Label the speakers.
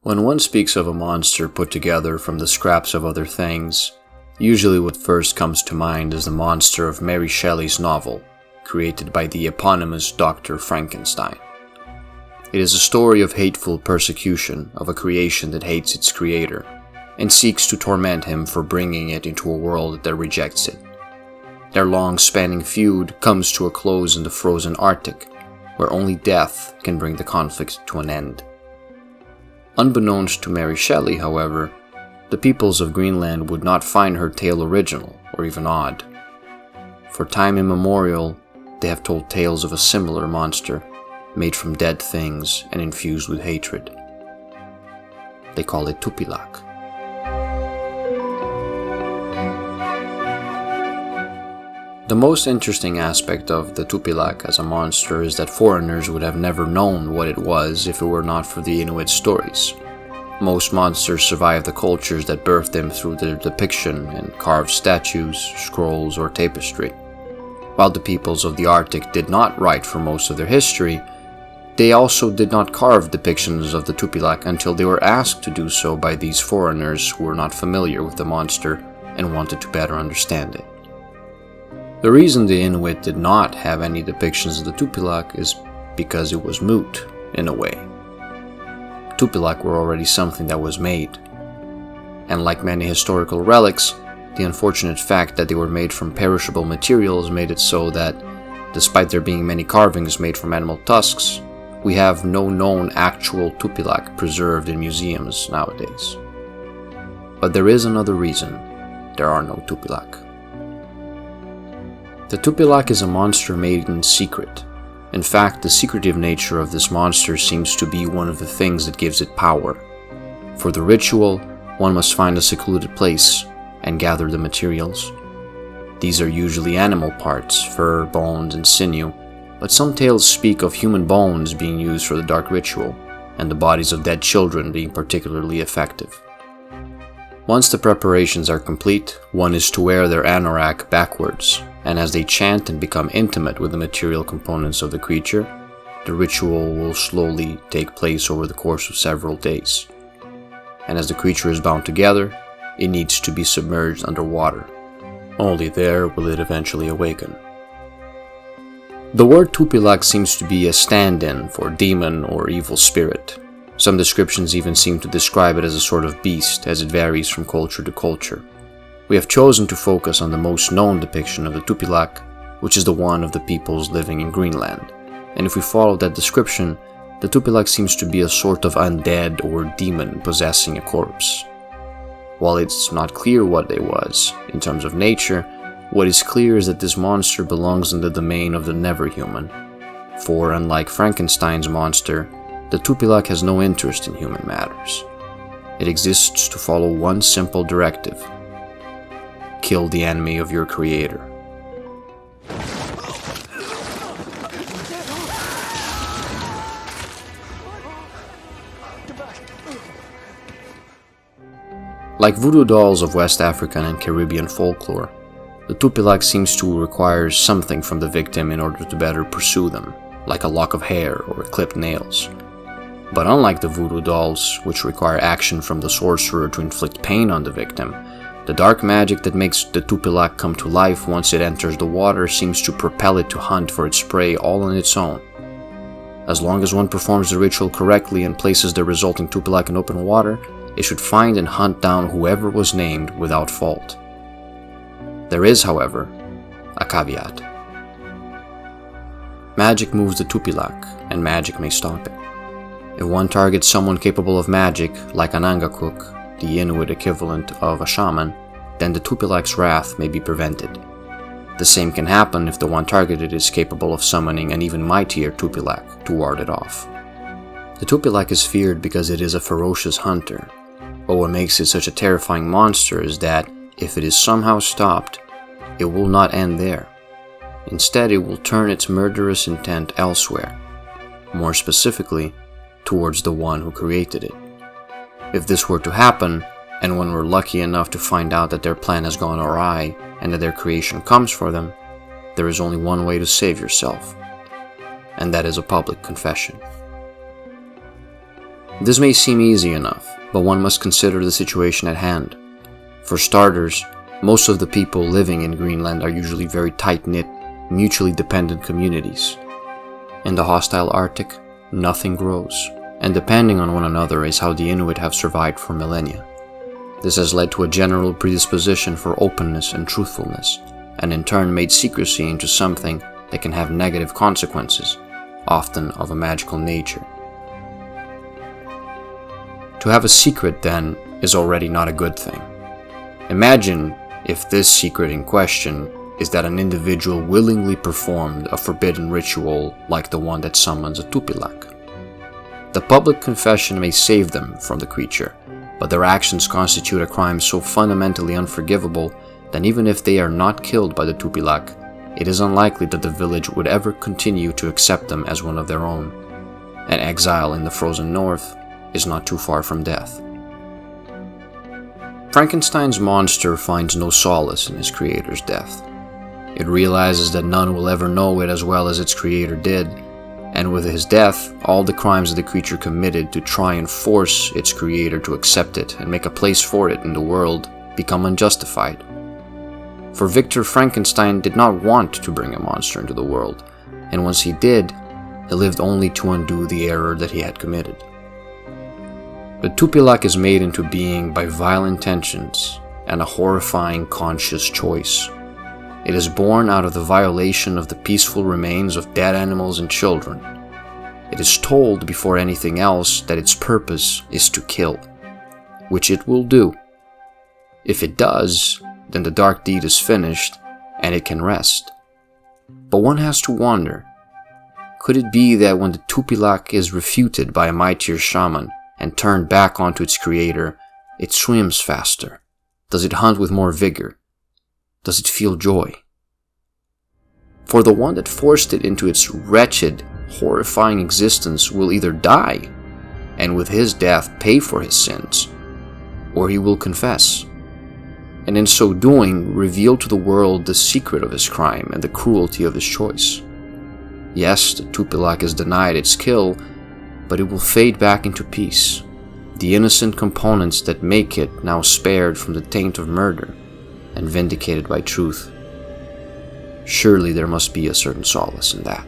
Speaker 1: When one speaks of a monster put together from the scraps of other things, usually what first comes to mind is the monster of Mary Shelley's novel, created by the eponymous Dr. Frankenstein. It is a story of hateful persecution of a creation that hates its creator, and seeks to torment him for bringing it into a world that rejects it. Their long-spanning feud comes to a close in the frozen Arctic, where only death can bring the conflict to an end. Unbeknownst to Mary Shelley, however, the peoples of Greenland would not find her tale original or even odd. For time immemorial, they have told tales of a similar monster, made from dead things and infused with hatred. They call it Tupilaq. The most interesting aspect of the Tupilaq as a monster is that foreigners would have never known what it was if it were not for the Inuit stories. Most monsters survive the cultures that birthed them through their depiction in carved statues, scrolls, or tapestry. While the peoples of the Arctic did not write for most of their history, they also did not carve depictions of the Tupilaq until they were asked to do so by these foreigners who were not familiar with the monster and wanted to better understand it. The reason the Inuit did not have any depictions of the Tupilaq is because it was moot, in a way. Tupilaq were already something that was made, and like many historical relics, the unfortunate fact that they were made from perishable materials made it so that, despite there being many carvings made from animal tusks, we have no known actual Tupilaq preserved in museums nowadays. But there is another reason there are no Tupilaq. The Tupilaq is a monster made in secret. In fact, the secretive nature of this monster seems to be one of the things that gives it power. For the ritual, one must find a secluded place and gather the materials. These are usually animal parts, fur, bones, and sinew, but some tales speak of human bones being used for the dark ritual, and the bodies of dead children being particularly effective. Once the preparations are complete, one is to wear their anorak backwards, and as they chant and become intimate with the material components of the creature, the ritual will slowly take place over the course of several days. And as the creature is bound together, it needs to be submerged underwater. Only there will it eventually awaken. The word Tupilaq seems to be a stand-in for demon or evil spirit. Some descriptions even seem to describe it as a sort of beast, as it varies from culture to culture. We have chosen to focus on the most known depiction of the Tupilaq, which is the one of the peoples living in Greenland. And if we follow that description, the Tupilaq seems to be a sort of undead or demon possessing a corpse. While it's not clear what it was, in terms of nature, what is clear is that this monster belongs in the domain of the never-human. For unlike Frankenstein's monster, the Tupilaq has no interest in human matters. It exists to follow one simple directive: kill the enemy of your creator. Like voodoo dolls of West African and Caribbean folklore, the Tupilaq seems to require something from the victim in order to better pursue them, like a lock of hair or clipped nails. But unlike the voodoo dolls, which require action from the sorcerer to inflict pain on the victim, the dark magic that makes the Tupilaq come to life once it enters the water seems to propel it to hunt for its prey all on its own. As long as one performs the ritual correctly and places the resulting Tupilaq in open water, it should find and hunt down whoever was named without fault. There is, however, a caveat. Magic moves the Tupilaq, and magic may stop it. If one targets someone capable of magic, like an Angakuk, the Inuit equivalent of a shaman, then the Tupilaq's wrath may be prevented. The same can happen if the one targeted is capable of summoning an even mightier Tupilaq to ward it off. The Tupilaq is feared because it is a ferocious hunter, but what makes it such a terrifying monster is that, if it is somehow stopped, it will not end there. Instead, it will turn its murderous intent elsewhere, more specifically, towards the one who created it. If this were to happen, and one were lucky enough to find out that their plan has gone awry and that their creation comes for them, there is only one way to save yourself, and that is a public confession. This may seem easy enough, but one must consider the situation at hand. For starters, most of the people living in Greenland are usually very tight-knit, mutually dependent communities. In the hostile Arctic, nothing grows, and depending on one another is how the Inuit have survived for millennia. This has led to a general predisposition for openness and truthfulness, and in turn made secrecy into something that can have negative consequences, often of a magical nature. To have a secret, then, is already not a good thing. Imagine if this secret in question is that an individual willingly performed a forbidden ritual like the one that summons a Tupilaq. The public confession may save them from the creature, but their actions constitute a crime so fundamentally unforgivable that even if they are not killed by the Tupilaq, it is unlikely that the village would ever continue to accept them as one of their own. An exile in the frozen north is not too far from death. Frankenstein's monster finds no solace in his creator's death. It realizes that none will ever know it as well as its creator did, and with his death, all the crimes that the creature committed to try and force its creator to accept it and make a place for it in the world become unjustified. For Victor Frankenstein did not want to bring a monster into the world, and once he did, he lived only to undo the error that he had committed. The Tupilaq is made into being by vile intentions and a horrifying conscious choice. It is born out of the violation of the peaceful remains of dead animals and children. It is told before anything else that its purpose is to kill, which it will do. If it does, then the dark deed is finished and it can rest. But one has to wonder, could it be that when the Tupilaq is refuted by a mightier shaman and turned back onto its creator, it swims faster? Does it hunt with more vigor? Does it feel joy? For the one that forced it into its wretched, horrifying existence will either die, and with his death pay for his sins, or he will confess, and in so doing reveal to the world the secret of his crime and the cruelty of his choice. Yes, the Tupilaq is denied its kill, but it will fade back into peace, the innocent components that make it now spared from the taint of murder and vindicated by truth. Surely there must be a certain solace in that.